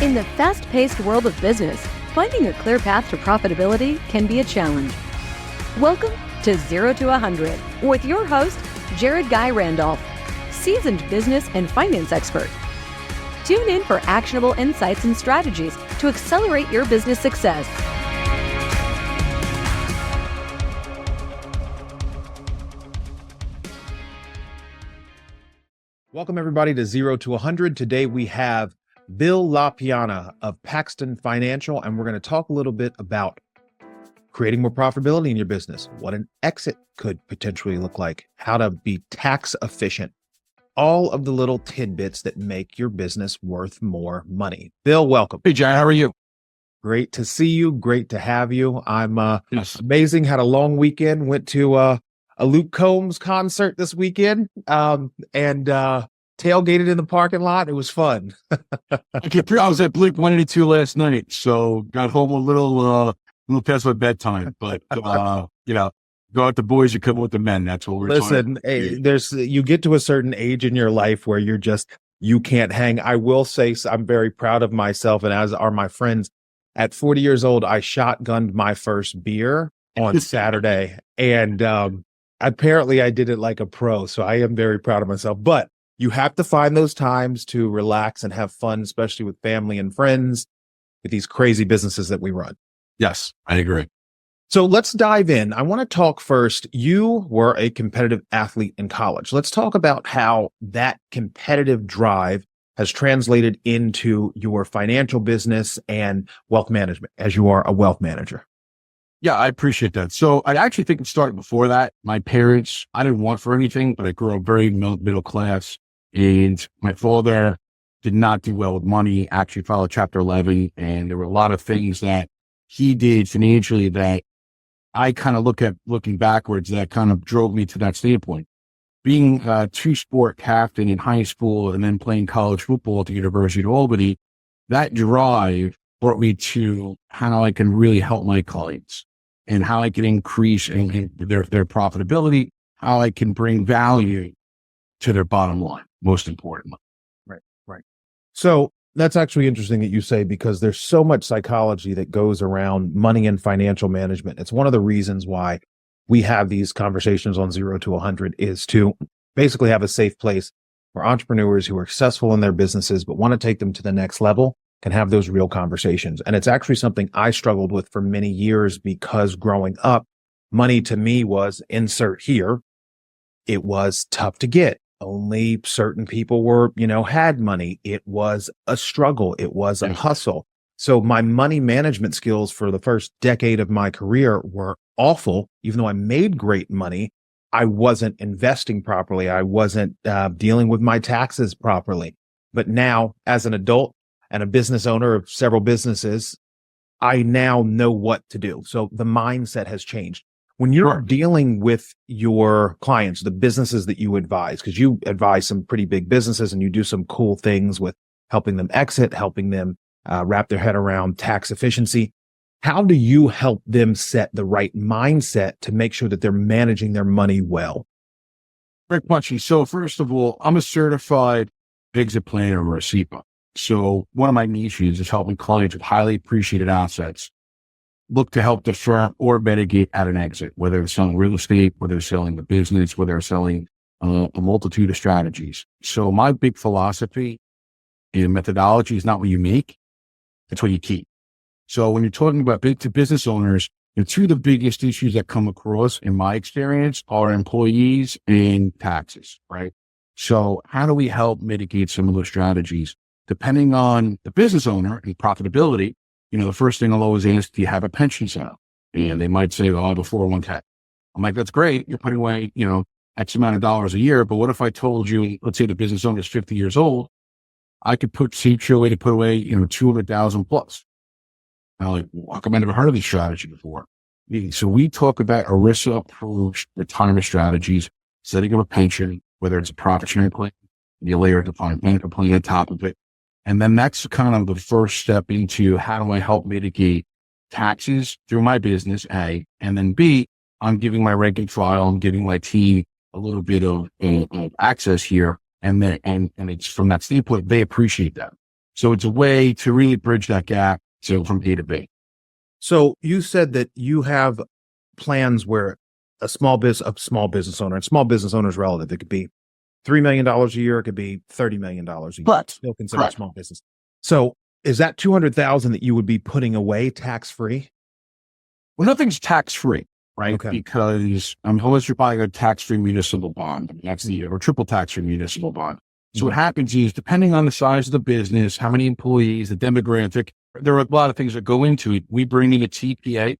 In the fast-paced world of business, finding a clear path to profitability can be a challenge. Welcome to 0 to 100 with your host, Jared Guy Randolph, seasoned business and finance expert. Tune in for actionable insights and strategies to accelerate your business success. Welcome everybody to 0 to 100. Today we have Bill LaPiana of Paxton Financial, and we're going to talk a little bit about creating more profitability in your business, what an exit could potentially look like, how to be tax efficient, all of the little tidbits that make your business worth more money. Bill, welcome. Hey, Jay, how are you? Great to see you. Great to have you. I'm Yes. amazing. Had a long weekend. Went to a Luke Combs concert this weekend, and tailgated in the parking lot. It was fun. I was at Blink-182 last night, so got home a little past my bedtime. But go out the boys, you come with the men. That's what we're Listen, you get to a certain age in your life where you can't hang. I will say I'm very proud of myself, and as are my friends. At 40 years old, I shotgunned my first beer on Saturday, and apparently I did it like a pro. So I am very proud of myself. But you have to find those times to relax and have fun, especially with family and friends, with these crazy businesses that we run. Yes, I agree. So let's dive in. I want to talk first. You were a competitive athlete in college. Let's talk about how that competitive drive has translated into your financial business and wealth management, as you are a wealth manager. Yeah, I appreciate that. So I actually think it started before that. My parents, I didn't want for anything, but I grew up very middle class. And my father did not do well with money, actually followed Chapter 11. And there were a lot of things that he did financially that I kind of looking backwards, that kind of drove me to that standpoint. Being a two-sport captain in high school and then playing college football at the University of Albany, that drive brought me to how I can really help my clients and how I can increase their profitability, how I can bring value to their bottom line, most importantly. Right. So that's actually interesting that you say, because there's so much psychology that goes around money and financial management. It's one of the reasons why we have these conversations on 0 to 100 is to basically have a safe place where entrepreneurs who are successful in their businesses but want to take them to the next level can have those real conversations. And it's actually something I struggled with for many years, because growing up, money to me was insert here. It was tough to get. Only certain people had money. It was a struggle. It was a hustle. So my money management skills for the first decade of my career were awful. Even though I made great money, I wasn't investing properly. I wasn't dealing with my taxes properly. But now, as an adult and a business owner of several businesses, I now know what to do. So the mindset has changed. When you're dealing with your clients, the businesses that you advise, because you advise some pretty big businesses and you do some cool things with helping them exit, helping them wrap their head around tax efficiency. How do you help them set the right mindset to make sure that they're managing their money well? Great question. So first of all, I'm a certified exit planner or a SEPA. So one of my niches is helping clients with highly appreciated assets look to help the firm or mitigate at an exit, whether they're selling real estate, whether they're selling the business, whether they're selling a multitude of strategies. So my big philosophy in methodology is not what you make, it's what you keep. So when you're talking about business owners, two of the biggest issues that come across in my experience are employees and taxes, right? So how do we help mitigate some of those strategies? Depending on the business owner and profitability, the first thing I'll always ask, do you have a pension set up? And they might say, oh, I have a 401k. I'm like, that's great. You're putting away, X amount of dollars a year. But what if I told you, let's say the business owner is 50 years old, I could teach you a way to put away, 200,000 plus. And I'm like, well, how come I never heard of this strategy before? So we talk about ERISA approved retirement strategies, setting up a pension, whether it's a profit sharing plan, you layer a defined benefit plan on top of it. And then that's kind of the first step into how do I help mitigate taxes through my business, A, and then B, I'm giving my rank and file, I'm giving my team a little bit of access here. And it's from that standpoint, they appreciate that. So it's a way to really bridge that gap from A to B. So you said that you have plans where a small business owner, and small business owner is relative. It could be $3 million a year. It could be $30 million a year. But Still considered small business. So is that $200,000 that you would be putting away tax-free? Well, nothing's tax-free, right? Okay. Because unless you're buying a tax-free municipal bond, that's or triple tax-free municipal bond. So what happens is, depending on the size of the business, how many employees, the demographic, there are a lot of things that go into it. We bring in a TPA,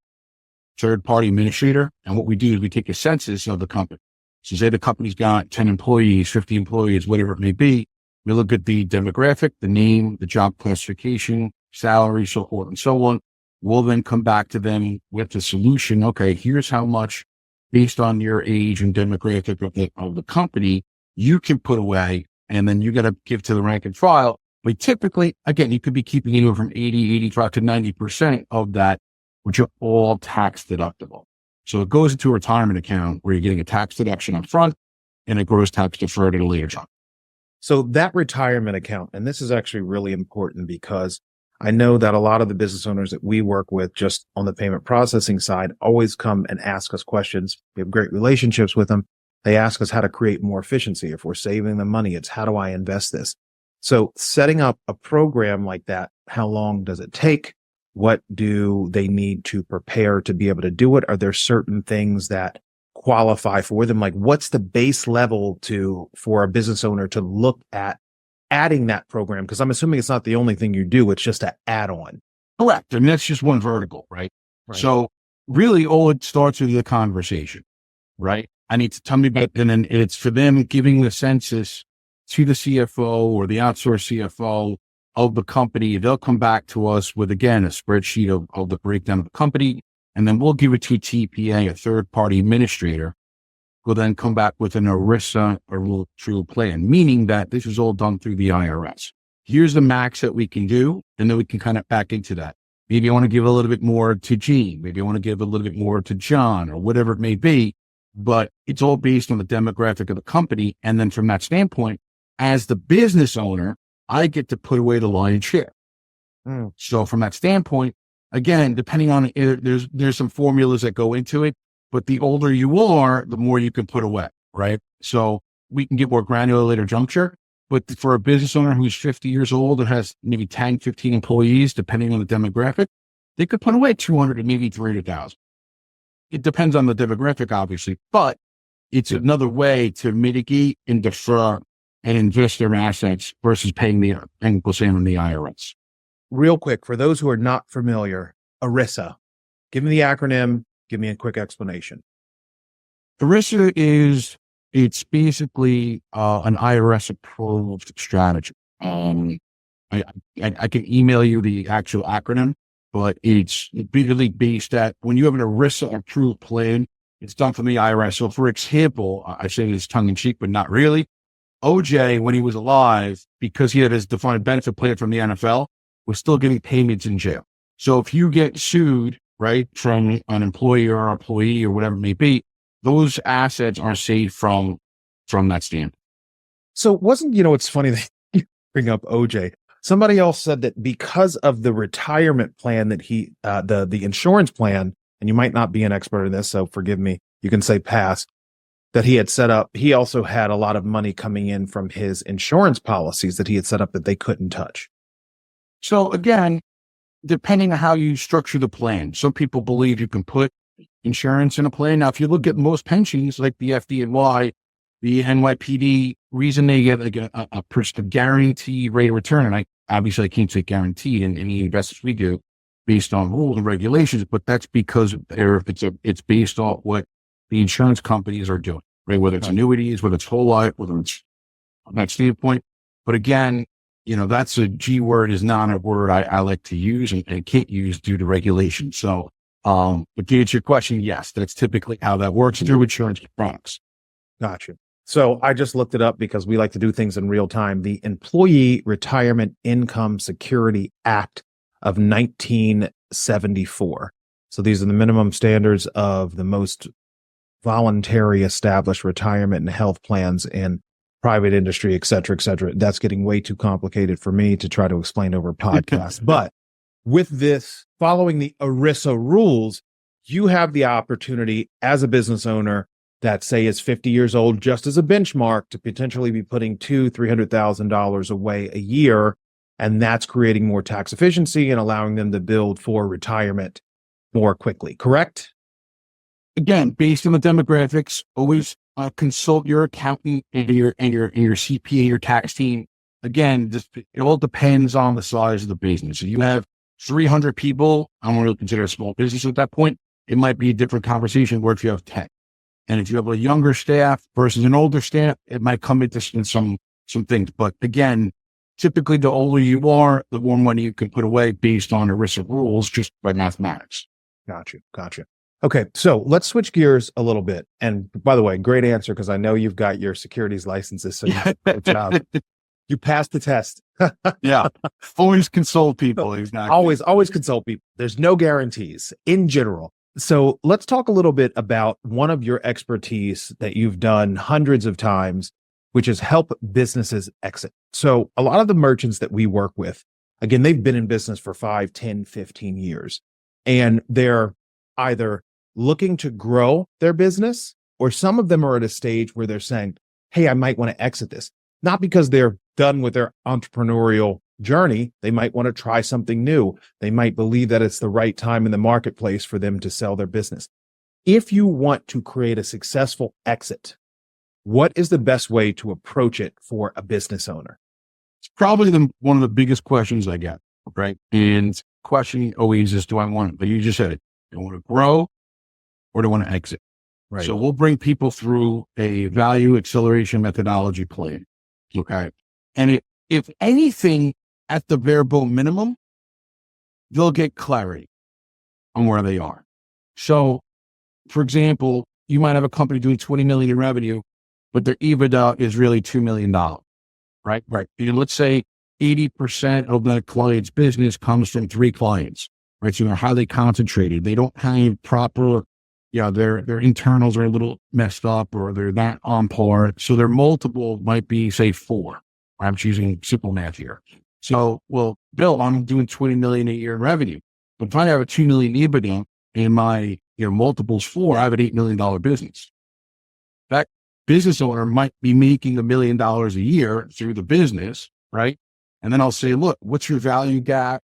third-party administrator, and what we do is we take a census of the company. So say the company's got 10 employees, 50 employees, whatever it may be. We look at the demographic, the name, the job classification, salary, so forth and so on. We'll then come back to them with the solution. Okay, here's how much, based on your age and demographic of the company, you can put away, and then you got to give to the rank and file. But typically, again, you could be keeping anywhere from 80, 85 to 90% of that, which are all tax deductible. So it goes into a retirement account where you're getting a tax deduction up front and a gross tax deferred at a later time. So that retirement account, and this is actually really important because I know that a lot of the business owners that we work with just on the payment processing side always come and ask us questions. We have great relationships with them. They ask us how to create more efficiency. If we're saving them money, it's how do I invest this? So setting up a program like that, how long does it take? What do they need to prepare to be able to do it? Are there certain things that qualify for them? Like what's the base level for a business owner to look at adding that program? Because I'm assuming it's not the only thing you do. It's just an add-on. Correct. And that's just one vertical, right? So really all it starts with the conversation, right? I need to tell me about, and then it's for them giving the census to the CFO or the outsourced CFO of the company. They'll come back to us with, again, a spreadsheet of the breakdown of the company. And then we'll give it to TPA, a third-party administrator, who will then come back with an ERISA or true plan, meaning that this is all done through the IRS. Here's the max that we can do, and then we can kind of back into that. Maybe I want to give a little bit more to Gene. Maybe I want to give a little bit more to John or whatever it may be, but it's all based on the demographic of the company. And then from that standpoint, as the business owner, I get to put away the lion's share. So from that standpoint, again, depending on it, there's some formulas that go into it, but the older you are, the more you can put away, right? So we can get more granular later juncture, but for a business owner who's 50 years old and has maybe 10, 15 employees, depending on the demographic, they could put away 200 and maybe 300,000. It depends on the demographic, obviously, but it's another way to mitigate and defer and invest their assets versus paying the IRS. Real quick, for those who are not familiar, ERISA, give me the acronym, give me a quick explanation. ERISA it's basically an IRS approved strategy. I can email you the actual acronym, but it's really based at when you have an ERISA approved plan, it's done from the IRS. So for example, I say this tongue in cheek, but not really. OJ, when he was alive, because he had his defined benefit plan from the NFL, was still getting payments in jail. So if you get sued, right, from an employer or employee or whatever it may be, those assets are saved from that standpoint. So it's funny that you bring up OJ. Somebody else said that because of the retirement plan that he, the insurance plan, and you might not be an expert in this, so forgive me, you can say pass, that he had set up, he also had a lot of money coming in from his insurance policies that he had set up that they couldn't touch. So again, depending on how you structure the plan, some people believe you can put insurance in a plan. Now, if you look at most pensions, like the FDNY, the NYPD, reason they get like a guaranteed rate of return, and I can't say guaranteed in any investments we do based on rules and regulations, but that's because it's based on what the insurance companies are doing, right? Whether it's annuities, whether it's whole life, whether it's from that standpoint. But again, that's a G word is not a word I like to use and can't use due to regulation. So, but to answer your question, yes, that's typically how that works through insurance products. Gotcha. So I just looked it up because we like to do things in real time. The Employee Retirement Income Security Act of 1974. So these are the minimum standards of the most voluntary established retirement and health plans in private industry, et cetera, et cetera. That's getting way too complicated for me to try to explain over a podcast. But with this, following the ERISA rules, you have the opportunity as a business owner that say is 50 years old, just as a benchmark, to potentially be putting $200,000-$300,000 away a year. And that's creating more tax efficiency and allowing them to build for retirement more quickly. Correct? Again, based on the demographics, always consult your accountant and your CPA, your tax team. Again, it all depends on the size of the business. If you have 300 people, I'm going to consider a small business at that point. It might be a different conversation where if you have 10. And if you have a younger staff versus an older staff, it might come into some things. But again, typically the older you are, the more money you can put away based on ERISA rules, just by mathematics. Gotcha. Okay, so let's switch gears a little bit. And by the way, great answer, because I know you've got your securities licenses. So good job. You passed the test. Yeah. Always consult people. Exactly. Always consult people. There's no guarantees in general. So let's talk a little bit about one of your expertise that you've done hundreds of times, which is help businesses exit. So a lot of the merchants that we work with, again, they've been in business for 5, 10, 15 years, and they're either looking to grow their business, or some of them are at a stage where they're saying, hey, I might want to exit this. Not because they're done with their entrepreneurial journey. They might want to try something new. They might believe that it's the right time in the marketplace for them to sell their business. If you want to create a successful exit, what is the best way to approach it for a business owner? It's probably one of the biggest questions I get, right? And question always is, do I want it? But you just said it. Do I want to grow or do I want to exit? Right. So we'll bring people through a value acceleration methodology plan. Okay. And if anything, at the bare bone minimum, they'll get clarity on where they are. So, for example, you might have a company doing 20 million in revenue, but their EBITDA is really $2 million, right? Right. And let's say 80% of that client's business comes from 3 clients, right? So they're highly concentrated. They don't have proper, their internals are a little messed up, or they're not on par. So their multiple might be, say, 4. I'm choosing simple math here. So, well, Bill, I'm doing 20 million a year in revenue, but if I have a 2 million EBITDA and my multiples 4, I have an $8 million business. That business owner might be making $1 million a year through the business, right? And then I'll say, look, what's your value gap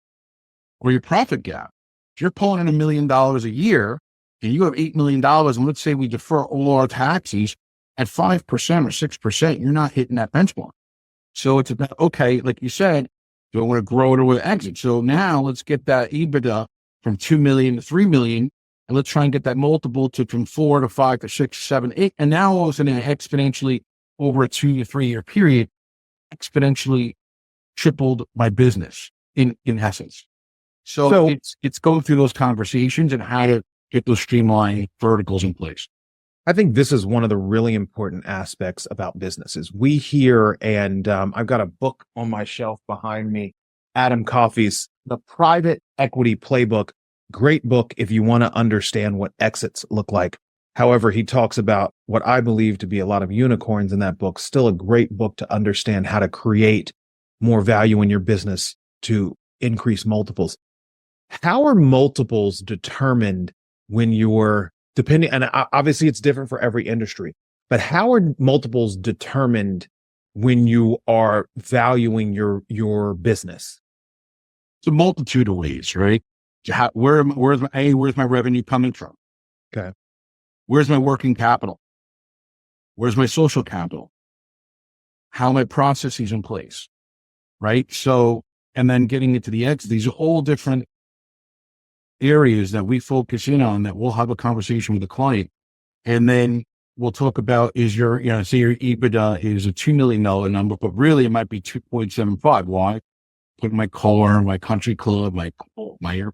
or your profit gap? If you're pulling in $1 million a year and you have $8 million, and let's say we defer all our taxes at 5% or 6%, you're not hitting that benchmark. So it's about, okay, like you said, do I want to grow it or with exit? So now let's get that EBITDA from 2 million to 3 million, and let's try and get that multiple from 4 to 5 to 6, 7, 8. And now all of a sudden, exponentially over a 2 to 3 year period, exponentially tripled my business in essence. So it's going through those conversations and how to get those streamlined verticals in place. I think this is one of the really important aspects about businesses. We hear, and I've got a book on my shelf behind me, Adam Coffey's The Private Equity Playbook. Great book if you want to understand what exits look like. However, he talks about what I believe to be a lot of unicorns in that book. Still a great book to understand how to create more value in your business to increase multiples. How are multiples determined when you're depending, and obviously it's different for every industry, but how are multiples determined when you are valuing your business? It's a multitude of ways, right? Where's my revenue coming from? Okay. Where's my working capital? Where's my social capital? How are my processes in place? Right? So, and then getting into the exit, these are all different areas that we focus in on, that we'll have a conversation with the client. And then we'll talk about, is your, say your EBITDA is a $2 million number, but really it might be 2.75. Why? Put my car, my country club, my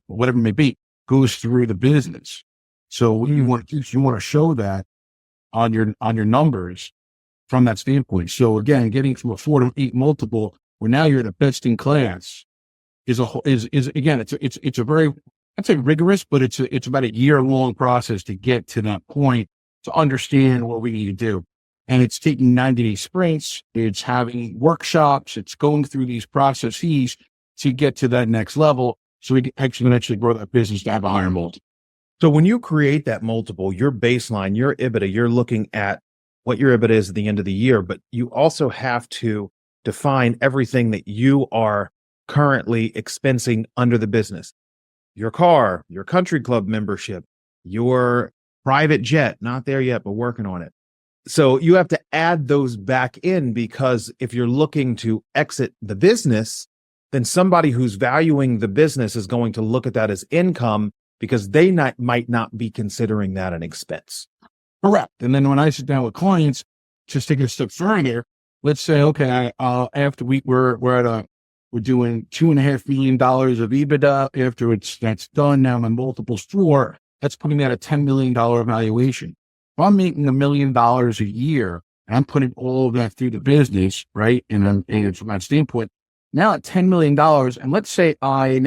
whatever it may be, goes through the business. So what you want to do is you want to show that on your numbers from that standpoint. So again, getting from a 4 to 8 multiple, where now you're the best in class, is again, it's a very, I'd say rigorous, but it's about a year-long process to get to that point to understand what we need to do. And it's taking 90-day sprints. It's having workshops. It's going through these processes to get to that next level. So we can exponentially grow that business to have a higher multiple. So when you create that multiple, your baseline, your EBITDA, you're looking at what your EBITDA is at the end of the year, but you also have to define everything that you are currently expensing under the business. Your car, your country club membership, your private jet, not there yet, but working on it. So you have to add those back in, because if you're looking to exit the business, then somebody who's valuing the business is going to look at that as income, because they might not be considering that an expense. Correct. And then when I sit down with clients, just take it a step further, let's say, okay, after we're doing $2.5 million of EBITDA. After that's done, now my multiple's 4. That's putting that at $10 million valuation. If I'm making $1 million a year and I'm putting all of that through the business, right? And from that standpoint, now at $10 million, and let's say I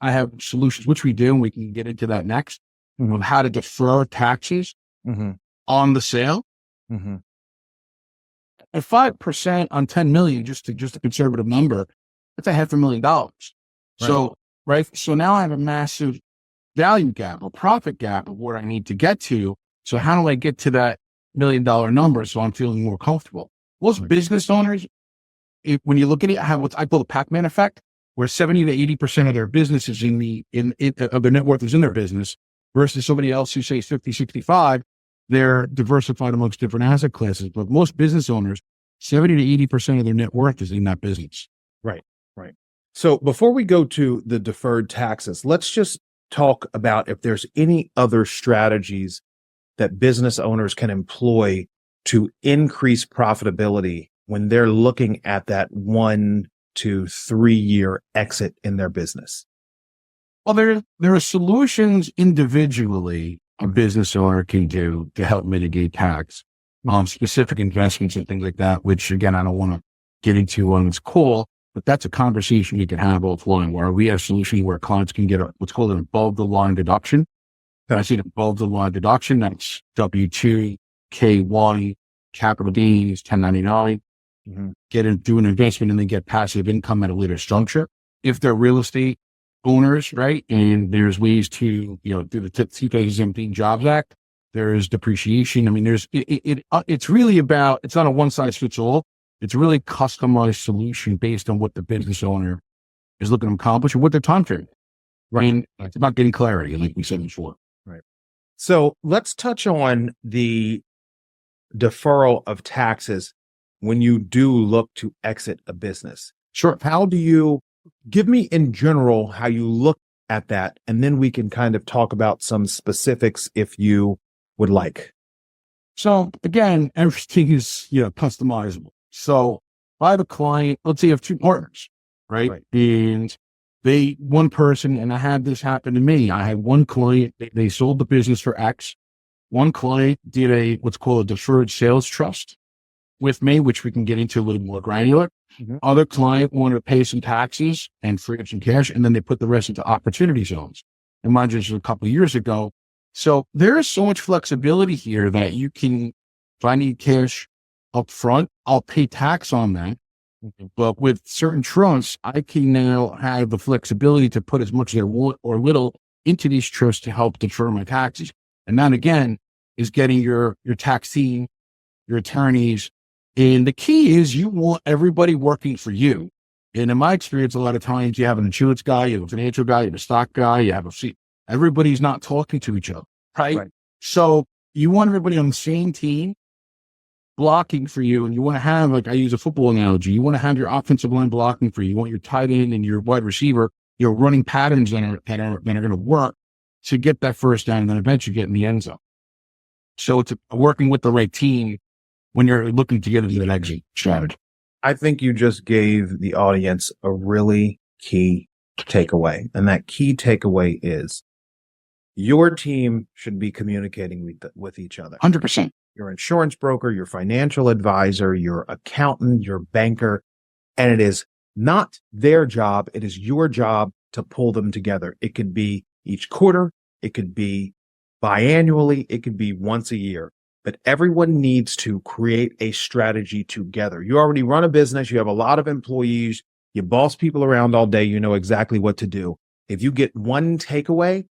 have solutions, which we do, and we can get into that next, of how to defer taxes on the sale. At 5% on 10 million, just a conservative number, that's $500,000. Right. So now I have a massive value gap, a profit gap of where I need to get to. So how do I get to that $1 million number so I'm feeling more comfortable? Most business owners, when you look at it, have what I call the Pac-Man effect, where 70 to 80% of their business is of their net worth is in their business, versus somebody else who say 50, 65, they're diversified amongst different asset classes. But most business owners, 70 to 80% of their net worth is in that business. Right. So before we go to the deferred taxes, let's just talk about if there's any other strategies that business owners can employ to increase profitability when they're looking at that 1 to 3 year exit in their business. Well, there are solutions individually a business owner can do to help mitigate tax, specific investments and things like that, which again, I don't want to get into on this call, but that's a conversation you can have offline, where we have solutions where clients can get what's called an above the line deduction. I see above the line deduction, that's W-2, K-1, capital gains, 1099, do an investment and then get passive income at a later juncture. If they're real estate owners, right? And there's ways to, through the 2017 Jobs Act, there's depreciation. I mean, it's really about, it's not a one size fits all. It's really customized solution based on what the business owner is looking to accomplish and what their time frame. Right. And it's about getting clarity, like we said before. Right. So let's touch on the deferral of taxes when you do look to exit a business. Sure. How do you give me in general how you look at that? And then we can kind of talk about some specifics if you would like. So again, everything is, customizable. So if I have a client, let's say you have 2 partners, right? And one person, and I had this happen to me. I had one client, they sold the business for X. One client did what's called a deferred sales trust with me, which we can get into a little more granular. Other client wanted to pay some taxes and free up some cash, and then they put the rest into opportunity zones. And mine just a couple of years ago. So there is so much flexibility here that you can, if I need cash up front, I'll pay tax on that. But with certain trusts, I can now have the flexibility to put as much as I want or little into these trusts to help defer my taxes. And that again is getting your tax team, your attorneys. And the key is you want everybody working for you. And in my experience, a lot of times you have an insurance guy, you have a financial guy, you have a stock guy, you have everybody's not talking to each other, right? So you want everybody on the same team blocking for you. And you want to have, like I use a football analogy, you want to have your offensive line blocking for you. You want your tight end and your wide receiver, running patterns that are going to work to get that first down and then eventually get in the end zone. So it's working with the right team when you're looking to get into an exit strategy. I think you just gave the audience a really key takeaway. And that key takeaway is your team should be communicating with each other. 100%. Your insurance broker, your financial advisor, your accountant, your banker. And it is not their job. It is your job to pull them together. It could be each quarter. It could be biannually. It could be once a year. but everyone needs to create a strategy together. You already run a business. You have a lot of employees. You boss people around all day. You know exactly what to do. If you get one takeaway,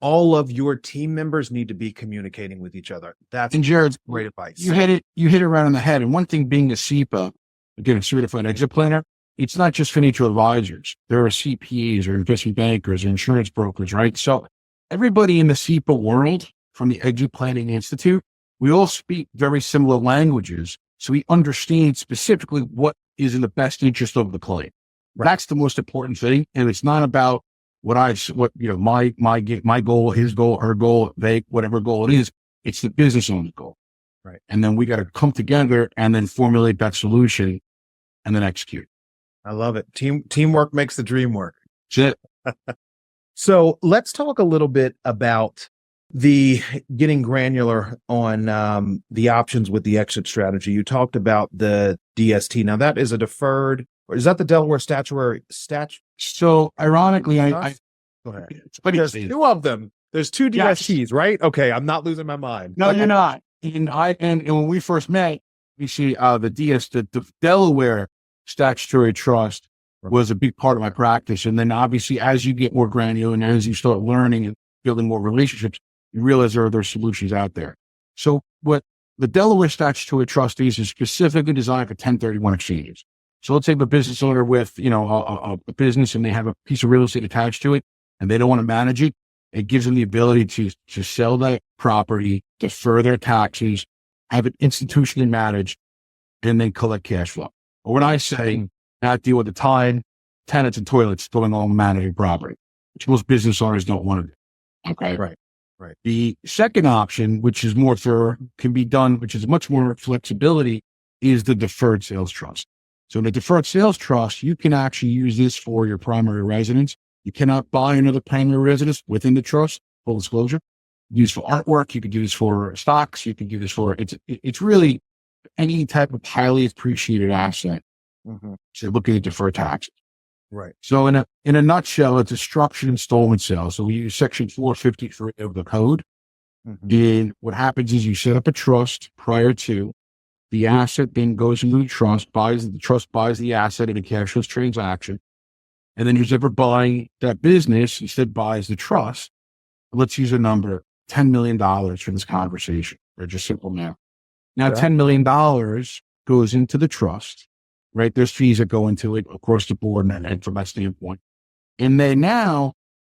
all of your team members need to be communicating with each other. That's And Jared, great advice. you hit it right on the head. And one thing being a SEPA, again, a certified exit planner, it's not just financial advisors. There are CPAs or investment bankers or insurance brokers, right? So everybody in the SEPA world from the Exit Planning Institute, we all speak very similar languages. So we understand specifically what is in the best interest of the client. Right. That's the most important thing. And it's not about my goal, his goal, her goal, whatever goal it is. It's the business owner's goal. Right. And then we got to come together and then formulate that solution and then execute. I love it. Teamwork makes the dream work. That's it. So let's talk a little bit about the getting granular on the options with the exit strategy. You talked about the DST. Now that is a deferred, or is that the Delaware statutory statute? So ironically, Go ahead. There's two of them. There's two DSTs, Yes. right? Okay. I'm not losing my mind. No, you're not. And when we first met, you see, the Delaware statutory trust was a big part of my practice. And then obviously, as you get more granular and as you start learning and building more relationships, you realize there are solutions out there. So what the Delaware statutory trustees is specifically designed for 1031 exchanges. So let's say a business owner with, a business and they have a piece of real estate attached to it and they don't want to manage it. It gives them the ability to sell that property, defer their taxes, have it institutionally managed, and then collect cash flow. Or when I say not deal with the time, tenants and toilets going on managing property, which most business owners don't want to do. Okay. Right. The second option, which is can be done, which is much more flexibility, is the deferred sales trust. So in the deferred sales trust, you can actually use this for your primary residence. You cannot buy another primary residence within the trust, full disclosure. Use for artwork. You could use for stocks. You can do this for, it's really any type of highly appreciated asset. Mm-hmm. So looking at deferred taxes. Right. So in a nutshell, it's a structured installment sale. So we use section 453 of the code. Mm-hmm. And what happens is you set up a trust prior to the asset, then goes into the trust, the trust buys the asset in a cashless transaction. And then who's ever buying that business instead buys the trust. Let's use a number, $10 million for this conversation, or just simple math. Now, Yeah. $10 million goes into the trust, right? There's fees that go into it across the board and from that standpoint. And then now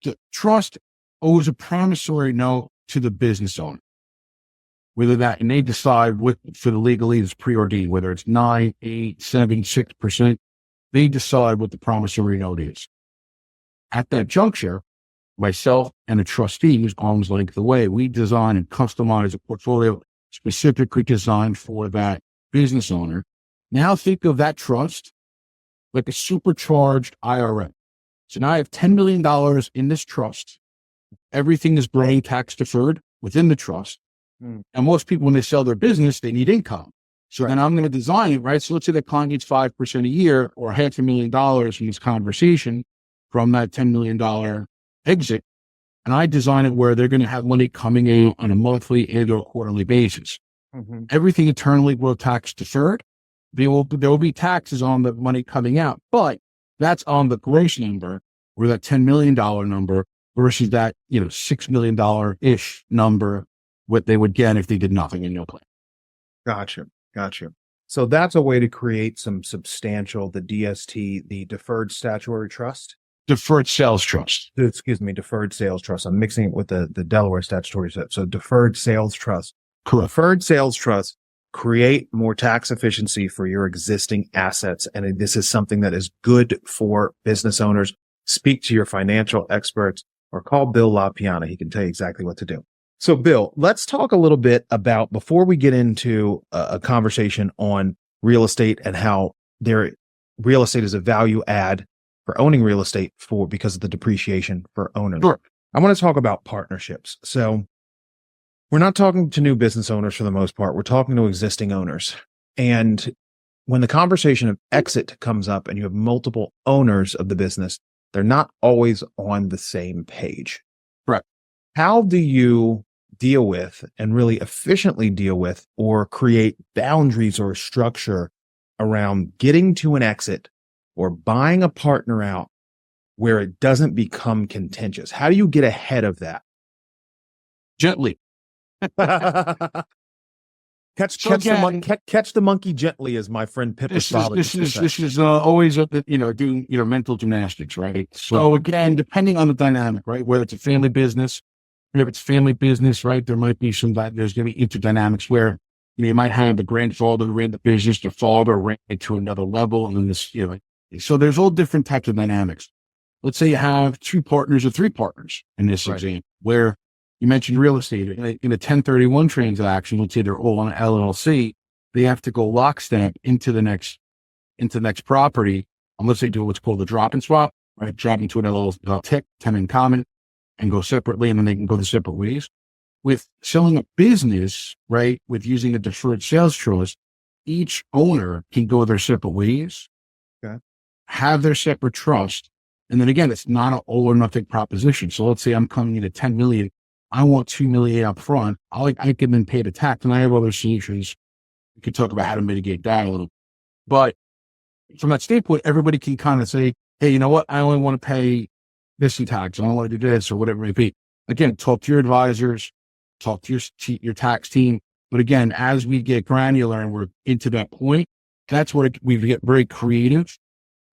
the trust owes a promissory note to the business owner. And they decide what for the legalese is preordained, whether it's 9, 8, 7, 6%. They decide what the promissory note is. At that juncture, myself and a trustee who's arm's length away, we design and customize a portfolio specifically designed for that business owner. Now think of that trust like a supercharged IRA. So now I have $10 million in this trust. Everything is brain tax deferred within the trust. Mm. And most people, when they sell their business, they need income. So then I'm going to design it, right? So let's say that client gets 5% a year or $500,000 from this conversation from that $10 million exit. And I design it where they're going to have money coming in on a monthly and or quarterly basis. Mm-hmm. Everything internally will tax deferred. There will be taxes on the money coming out, but that's on the gross number or that $10 million number versus that, $6 million-ish number, what they would get if they did nothing in your plan. Gotcha. So that's a way to create some substantial, the DST, the deferred statutory trust. Deferred sales trust. Excuse me, deferred sales trust. I'm mixing it with the Delaware statutory set. So deferred sales trust. Correct. Deferred sales trust create more tax efficiency for your existing assets. And this is something that is good for business owners. Speak to your financial experts or call Bill LaPiana. He can tell you exactly what to do. So Bill, let's talk a little bit about, before we get into a conversation on real estate and how real estate is a value add for owning real estate because of the depreciation for owners. Sure. I want to talk about partnerships. So we're not talking to new business owners for the most part. We're talking to existing owners. And when the conversation of exit comes up and you have multiple owners of the business, they're not always on the same page. Right. How do you deal with and really efficiently deal with, or create boundaries or structure around getting to an exit or buying a partner out where it doesn't become contentious? How do you get ahead of that? Gently. Catch the monkey gently, as my friend Pippa's father used to say. This is always, doing, mental gymnastics, right? So again, depending on the dynamic, right? Whether it's a family business, if it's family business, right? There might be there's going to be interdynamics where, you might have the grandfather who ran the business, the father ran it to another level. And then this, so there's all different types of dynamics. Let's say you have 2 partners or 3 partners in this example, where you mentioned real estate in a 1031 transaction. Let's say they're all on an LLC. They have to go lockstep into the next property. Unless they do what's called a drop and swap, right? Drop into an LLC, 10 in common, and go separately, and then they can go the separate ways. With selling a business, right? With using a deferred sales trust, each owner can go their separate ways, have their separate trust. And then again, it's not an all or nothing proposition. So let's say I'm coming in at 10 million. I want 2 million up front. I can then pay the tax, and I have other solutions. We could talk about how to mitigate that a little. But from that standpoint, everybody can kind of say, hey, you know what? I only want to pay this in tax. I don't want to do this or whatever it may be. Again, talk to your advisors, talk to your tax team. But again, as we get granular and we're into that point, that's where we get very creative.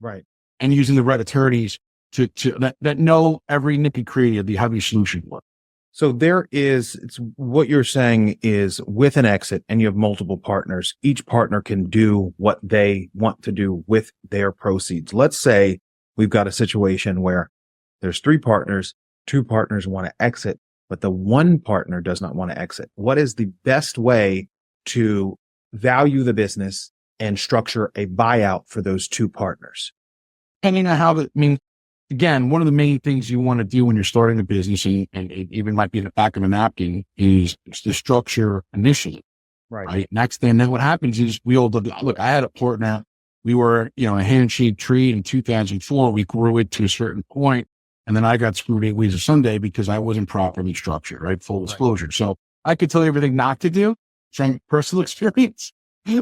Right. And using the right attorneys that know every nitty-gritty of how these solutions work. So it's what you're saying is, with an exit and you have multiple partners, each partner can do what they want to do with their proceeds. Let's say we've got a situation where there's 3 partners, 2 partners want to exit, but the one partner does not want to exit. What is the best way to value the business and structure a buyout for those 2 partners? Depending on again, one of the main things you want to do when you're starting a business, and it even might be in the back of a napkin, is the structure initially. Right. Next thing, then what happens is we all look, I had a partner. We were, a handshake tree in 2004. We grew it to a certain point, and then I got screwed 8 weeks of Sunday because I wasn't properly structured, right? Full disclosure. So I could tell you everything not to do from personal experience.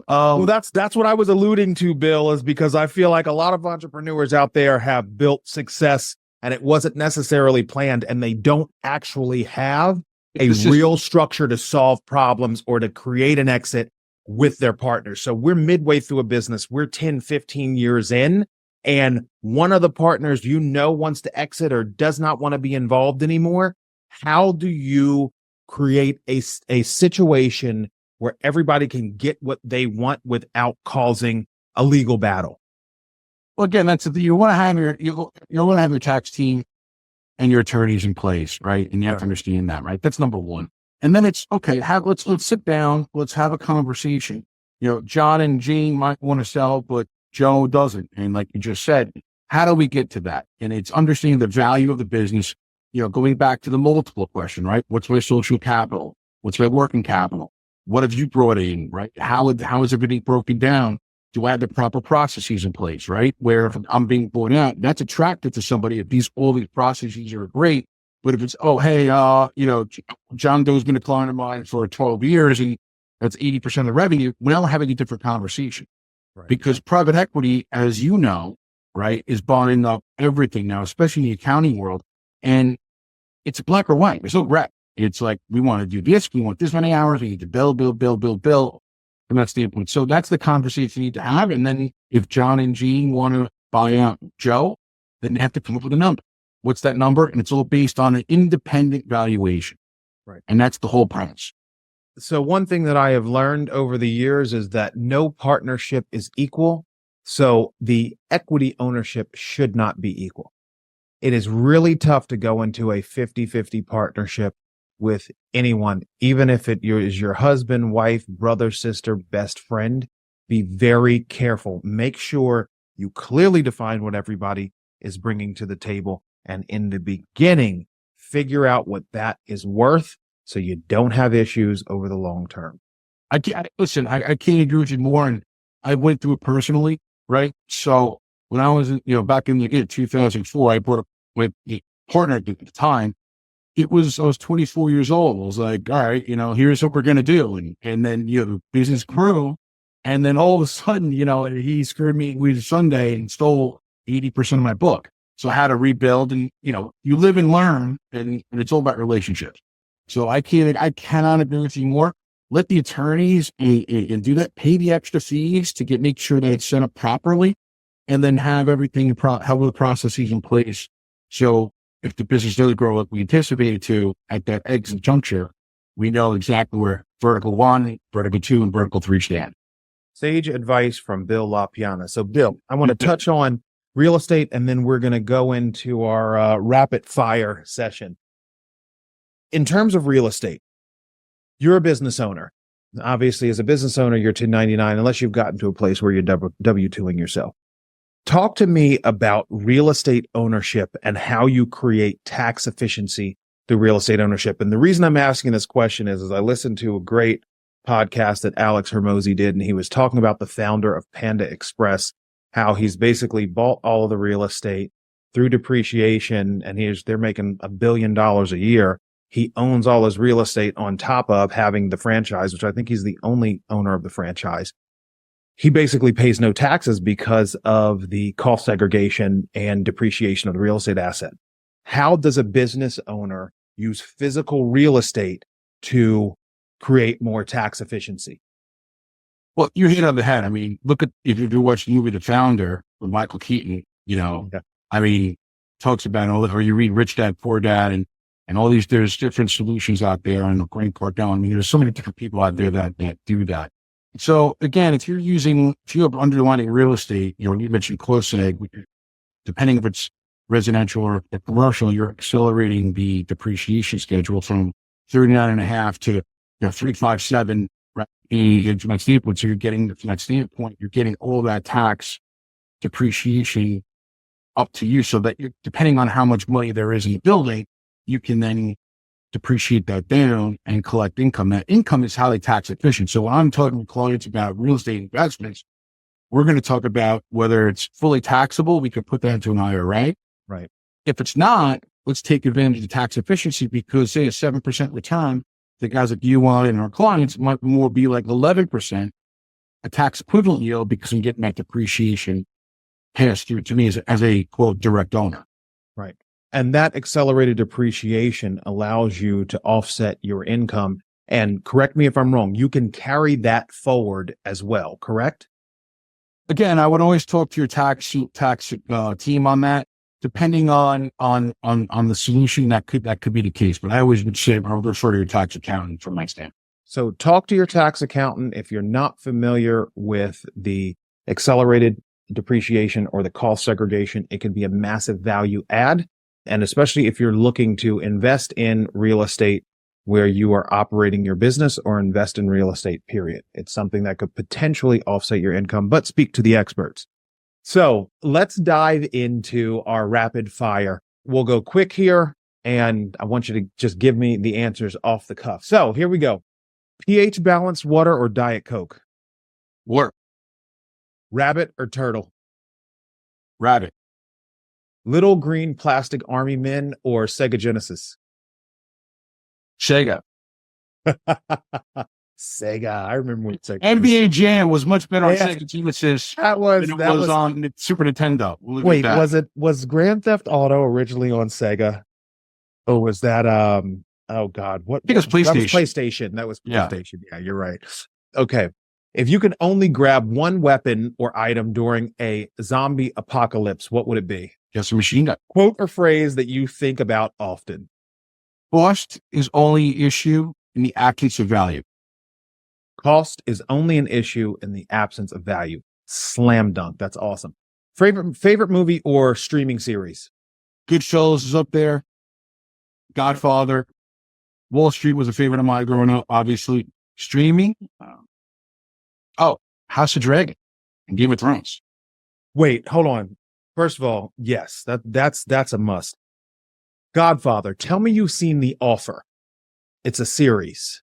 Well, that's what I was alluding to, Bill, is because I feel like a lot of entrepreneurs out there have built success and it wasn't necessarily planned, and they don't actually have a real structure to solve problems or to create an exit with their partners. So we're midway through a business. We're 10, 15 years in, and one of the partners, wants to exit or does not want to be involved anymore. How do you create a situation where everybody can get what they want without causing a legal battle? Well, again, that's the thing. You want to have your tax team and your attorneys in place, right? And you have to understand that, right? That's number one. And then it's okay. Let's sit down. Let's have a conversation. John and Gene might want to sell, but Joe doesn't. And like you just said, how do we get to that? And it's understanding the value of the business. Going back to the multiple question, right? What's my social capital? What's my working capital? What have you brought in, right? How is everything broken down? Do I have the proper processes in place, right? Where if I'm being bought out, that's attractive to somebody if all these processes are great. But if it's, John Doe's been a client of mine for 12 years and that's 80% of the revenue, we're having a different conversation. Right. Because private equity, as you know, right, is buying up everything now, especially in the accounting world. And it's black or white. There's no gray. It's like, we want to do this. We want this many hours. We need to build from that standpoint. So that's the conversation you need to have. And then if John and Gene want to buy out Joe, then they have to come up with a number. What's that number? And it's all based on an independent valuation. Right. And that's the whole premise. So one thing that I have learned over the years is that no partnership is equal. So the equity ownership should not be equal. It is really tough to go into a 50-50 partnership with anyone, even if it is your husband, wife, brother, sister, best friend. Be very careful. Make sure you clearly define what everybody is bringing to the table. And in the beginning, figure out what that is worth so you don't have issues over the long term. I can't agree with you more. And I went through it personally, right? So when I was, back in the year 2004, I brought up with a partner at the time. I was 24 years old. I was like, all right, here's what we're going to do. And then, the business grew. And then all of a sudden, he screwed me with Sunday and stole 80% of my book. So I had to rebuild, and, you live and learn, and it's all about relationships. So I cannot agree with you more. Let the attorneys and do that, pay the extra fees to make sure that it's set up properly, and then have everything, have the processes in place. So if the business does grow like we anticipated to at that exit juncture, we know exactly where vertical 1, vertical 2, and vertical 3 stand. Sage advice from Bill LaPiana. So Bill, I want to touch on real estate, and then we're going to go into our rapid fire session. In terms of real estate, you're a business owner. Obviously, as a business owner, you're 1099, unless you've gotten to a place where you're W-2ing yourself. Talk to me about real estate ownership and how you create tax efficiency through real estate ownership. And the reason I'm asking this question is I listened to a great podcast that Alex Hermosi did, and he was talking about the founder of Panda Express, how he's basically bought all of the real estate through depreciation, and they're making $1 billion a year. He owns all his real estate on top of having the franchise, which I think he's the only owner of the franchise. He basically pays no taxes because of the cost segregation and depreciation of the real estate asset. How does a business owner use physical real estate to create more tax efficiency? Well, you hit on the head. I mean, if you watch the movie The Founder with Michael Keaton, talks about or you read Rich Dad, Poor Dad, and all these, there's different solutions out there on the Grant Cardone. I mean, there's so many different people out there that do that. So again, if you have underlying real estate, you mentioned close egg, depending if it's residential or commercial, you're accelerating the depreciation schedule from 39.5 to 357. Right? From that standpoint, so you're getting from that standpoint, you're getting all that tax depreciation up to you, so that you're, depending on how much money there is in the building, you can then depreciate that down and collect income. That income is highly tax efficient. So when I'm talking to clients about real estate investments, we're going to talk about whether it's fully taxable. We could put that into an IRA. Right. If it's not, let's take advantage of the tax efficiency, because say a 7% return, the guys that you want and our clients might more be like 11%, a tax equivalent yield, because I'm getting that depreciation passed through to me as a quote direct owner. Right. And that accelerated depreciation allows you to offset your income. And correct me if I'm wrong, you can carry that forward as well, correct? Again, I would always talk to your tax team on that, depending on the solution. That could be the case. But I always would say, I would refer to your tax accountant from my standpoint. So talk to your tax accountant if you're not familiar with the accelerated depreciation or the cost segregation. It can be a massive value add. And especially if you're looking to invest in real estate where you are operating your business, or invest in real estate, period. It's something that could potentially offset your income, but speak to the experts. So let's dive into our rapid fire. We'll go quick here, and I want you to just give me the answers off the cuff. So here we go. pH balanced water or Diet Coke? Water. Rabbit or turtle? Rabbit. Little green plastic army men or Sega Genesis? Sega. Sega. I remember when Sega. NBA Jam was much better on Sega Genesis than it was on Super Nintendo. Wait, was Grand Theft Auto originally on Sega? Or was that oh God, what? I think it was PlayStation. That was PlayStation. Yeah, you're right. Okay. If you could only grab one weapon or item during a zombie apocalypse, what would it be? Just a machine gun. Quote or phrase that you think about often. Cost is only an issue in the absence of value. Cost is only an issue in the absence of value. Slam dunk. That's awesome. Favorite movie or streaming series? Goodfellas is up there. Godfather. Wall Street was a favorite of mine growing up, obviously. Streaming. House of Dragon and Game of Thrones. Wait, hold on. First of all, yes, that's a must. Godfather. Tell me you've seen The Offer. It's a series.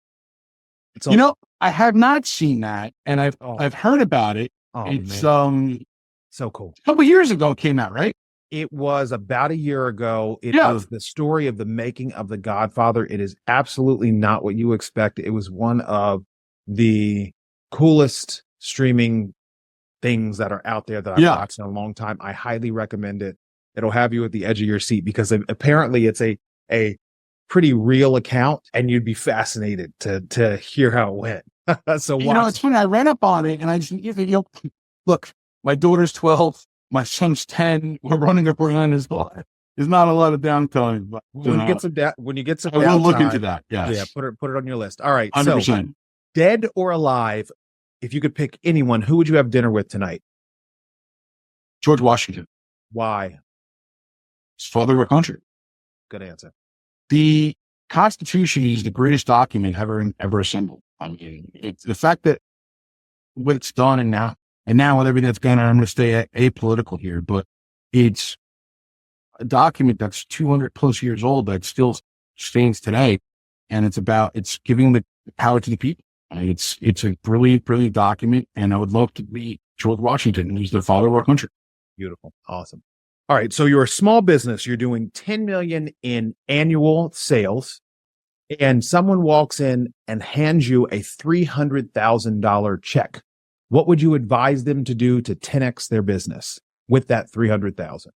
I have not seen that, and I've heard about it. Oh, it's man. So cool. A couple years ago it came out, right? It was about a year ago. It Yeah. was the story of the making of The Godfather. It is absolutely not what you expect. It was one of the coolest streaming things that are out there that I've Yeah. watched in a long time. I highly recommend it. It'll have you at the edge of your seat because apparently it's a pretty real account, and you'd be fascinated to hear how it went. So It's funny. I read up on it, and I just, look, my daughter's 12, my son's 10. We're running a brand as well. There's not a lot of downtime, but when you get some I will look downtime, into that. Yes. yeah, put it on your list. All right. 100%. So dead or alive, if you could pick anyone, who would you have dinner with tonight? George Washington, Why? his father of our country. Good answer. The Constitution is the greatest document ever assembled. I mean, it's the fact that what it's done, and now with everything that's going on, I'm going to stay apolitical here, but it's a document that's 200 plus years old that still stands today, and it's giving the power to the people. It's a brilliant, brilliant document, and I would love to meet George Washington, who's the father of our country. Beautiful. Awesome. All right. So you're a small business. You're doing 10 million in annual sales, and someone walks in and hands you a $300,000 check. What would you advise them to do to 10x their business with that 300,000?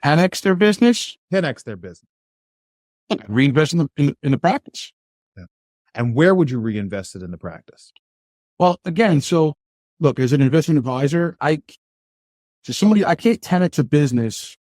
10x their business, 10x their business. reinvest in the practice. Yeah. And where would you reinvest it in the practice? Well, again, so look, as an investment advisor, I can't 10x a business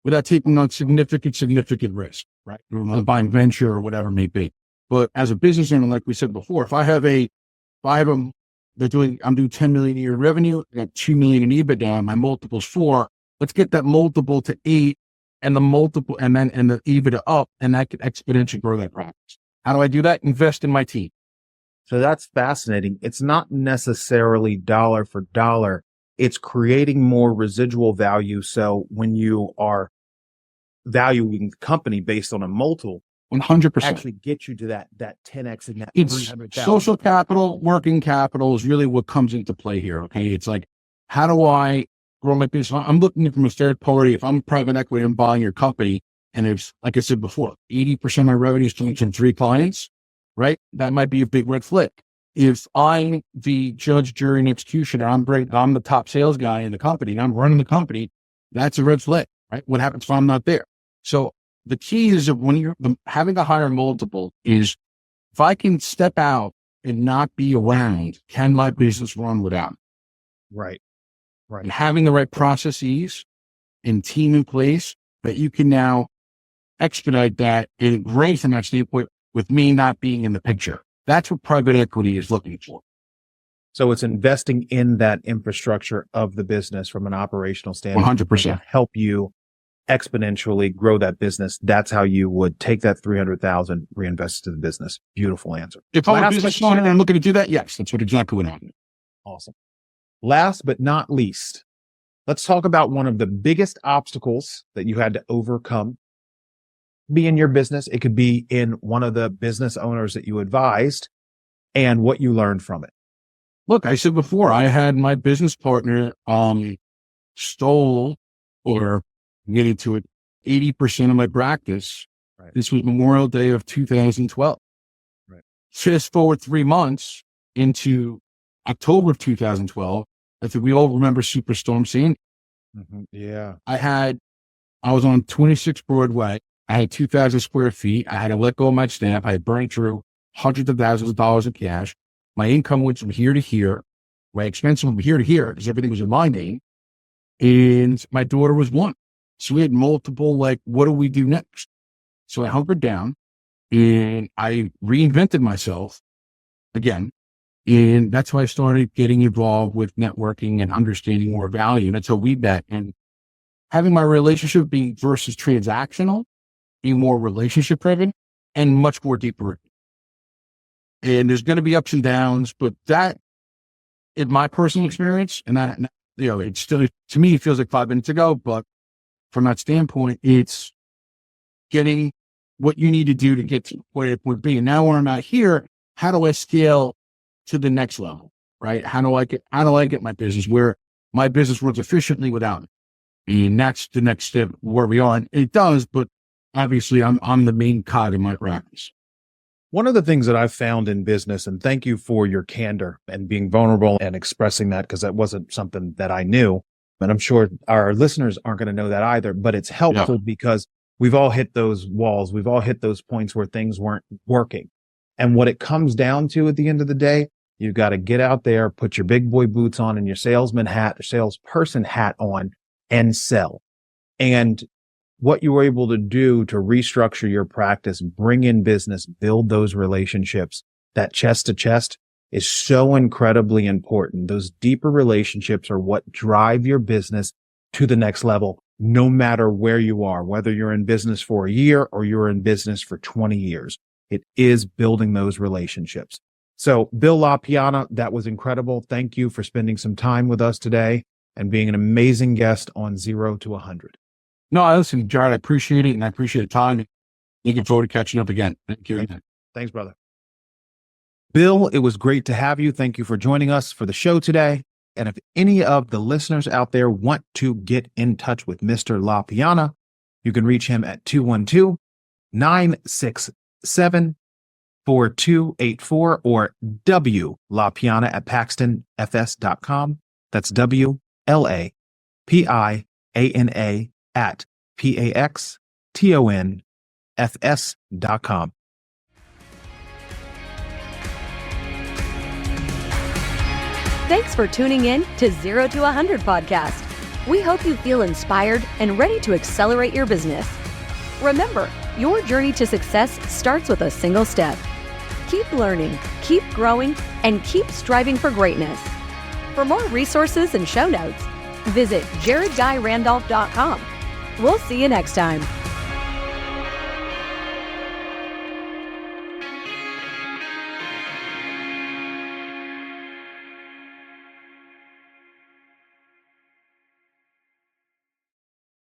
without taking on significant risk, right? Buying venture or whatever it may be. But as a business owner, like we said before, I'm doing 10 million a year in revenue, I got 2 million in EBITDA, my multiple's 4. Let's get that multiple to 8 and the EBITDA up, and that could exponentially grow that practice. How do I do that? Invest in my team. So that's fascinating. It's not necessarily dollar for dollar. It's creating more residual value. So when you are valuing the company based on a multiple, 100%. actually get you to that 10x and that It's 300,000. social capital, working capital is really what comes into play here. Okay. It's like, how do I grow my business? I'm looking from a third party. If I'm private equity, I'm buying your company. And if, like I said before, 80% of my revenue is coming from 3 clients, right? That might be a big red flag. If I'm the judge, jury, and executioner, I'm the top sales guy in the company, and I'm running the company, that's a red flag, right? What happens if I'm not there? So the key is that when you're having a higher multiple is, if I can step out and not be around, can my business run without me? Right. And having the right processes and team in place that you can now expedite that and great from that standpoint with me not being in the picture. That's what private equity is looking for. So it's investing in that infrastructure of the business from an operational standpoint 100%. to help you exponentially grow that business. That's how you would take that 300,000, reinvest it in the business. Beautiful answer. If I'm a business owner and I'm looking to do that, yes, that's exactly what happened. Awesome. Last but not least, let's talk about one of the biggest obstacles that you had to overcome. Be in your business. It could be in one of the business owners that you advised, and what you learned from it. Look, I said before, I had my business partner stole, or getting to it, 80% of my practice. Right. This was Memorial Day of 2012. Right. Fast forward 3 months into October of 2012. I think we all remember Superstorm Sandy. Mm-hmm. Yeah. I was on 26 Broadway. I had 2,000 square feet. I had to let go of my staff. I had burned through hundreds of thousands of dollars in cash. My income went from here to here. My expenses from here to here because everything was in my name. And my daughter was 1. So we had multiple, what do we do next? So I hunkered down and I reinvented myself again. And that's why I started getting involved with networking and understanding more value. And that's how we met. And having my relationship being versus transactional, being more relationship driven and much more deeper. And there's going to be ups and downs, but that, in my personal experience, and that, it's still, to me, it feels like 5 minutes ago, but from that standpoint, it's getting what you need to do to get to where it would be. And now when I'm out here, how do I scale to the next level, right? How do I get my business where my business runs efficiently without me? And that's the next step where we are. And it does, but obviously I'm the main cog in my practice. One of the things that I've found in business, and thank you for your candor and being vulnerable and expressing that, because that wasn't something that I knew, and I'm sure our listeners aren't going to know that either, but it's helpful because we've all hit those walls. We've all hit those points where things weren't working. And what it comes down to at the end of the day, you've got to get out there, put your big boy boots on and your salesman hat, or salesperson hat on, and sell. And what you were able to do to restructure your practice, bring in business, build those relationships, that chest to chest is so incredibly important. Those deeper relationships are what drive your business to the next level, no matter where you are, whether you're in business for a year or you're in business for 20 years. It is building those relationships. So Bill LaPiana, that was incredible. Thank you for spending some time with us today and being an amazing guest on 0 to 100. No, listen, Jared, I appreciate it, and I appreciate the time. Looking forward to catching up again. Thank you. Thanks, brother. Bill, it was great to have you. Thank you for joining us for the show today. And if any of the listeners out there want to get in touch with Mr. LaPiana, you can reach him at 212-967-4284 or WLaPiana at PaxtonFS.com. That's WLaPiana at PaxtonFS.com. Thanks for tuning in to 0 to 100 podcast. We hope you feel inspired and ready to accelerate your business. Remember, your journey to success starts with a single step. Keep learning, keep growing, and keep striving for greatness. For more resources and show notes, visit jaredguyrandolph.com. We'll see you next time.